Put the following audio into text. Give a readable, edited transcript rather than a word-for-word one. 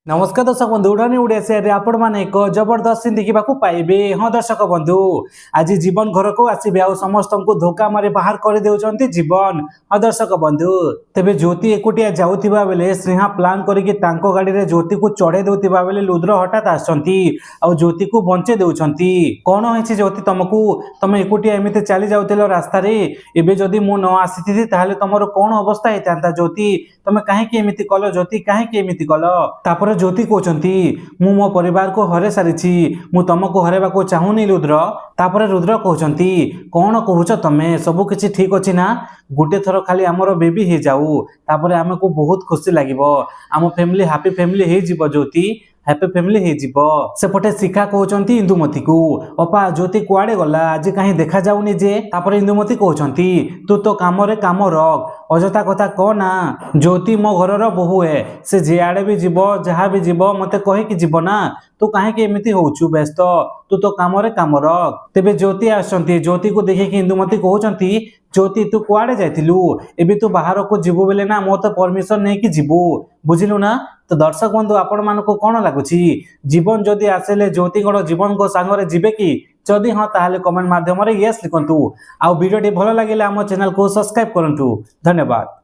नमस्कार दर्शक बंधु उड़ानी उड़िया से आपण मैंने एक जबरदस्त सीन देखा पाइबे। हाँ दर्शक बंधु आज जीवन घर को आसबे आ समस्त को धोखा मारी बाहर कर देउछंती जीवन। हाँ दर्शक बंधु तेबे ज्योति एकुटिया जाउथिबा बेले स्नेहा प्लान करिकि तांको गाड़ी रे ज्योति को चढ़े देउथिबा बेले लुद्र हठात आछंती आ ज्योति को बंचे देउछंती। कोन होइछि ज्योति तुमको तुम एकुटिया एमिते चली जाउथिलो रास्ता रे एबे जदी मु न आसीथि ताहाले तमरो कोन अवस्था हेतांता ज्योति तुम काहे के एमिति कलो ज्योति काहे के एमिति कलो। तापर ज्योति कहते मु मो परिवार को हरे सारी मु तुमको हरेबा को चाहूनी रुद्र। तापर रुद्र कहते कौन कहूच तमें सब किसी ठीक अच्छी ना गोटे थर खाली आमर बेबी हो जाऊ तापर आमको बहुत खुशी लगे आम फैमिली हैप्पी फैमिली हो जीव ज्योति हैप्पी फैमिली हो जीव। सेपटे शिखा कहते इंदुमती को अपा ज्योति कुआड़े गला आज कहीं देखा जाऊनी जे। तापर इंदुमती कहते तू तो काम रे काम रख अजथा कथा कहना ज्योति मो घर बहु है से जियाड़े भी जीव जहाँ भी जीव मते कहीकि जीव ना तू कहीं एमती होचु व्यस्त तू तो काम रे काम रख। तेबे ज्योति आसंती ज्योति को देखिए इंदुमती कहते ज्योति तू कुआड़े जाइथिलु एबे तू बाहर को जीवु बेले ना मो तो परमिशन नहीं कि जीवु बुझिलु ना। तो दर्शक बंधु आपण मानको कोन लागुची जीवन जदि आसेले ज्योति गण जीवन को सांगरे जीवे कि जदि हाँ ताहले कमेंट माध्यम रे यस लिखंतु आ वीडियो टी भलो लागिले हम चैनल को सब्सक्राइब करंतु। धन्यवाद।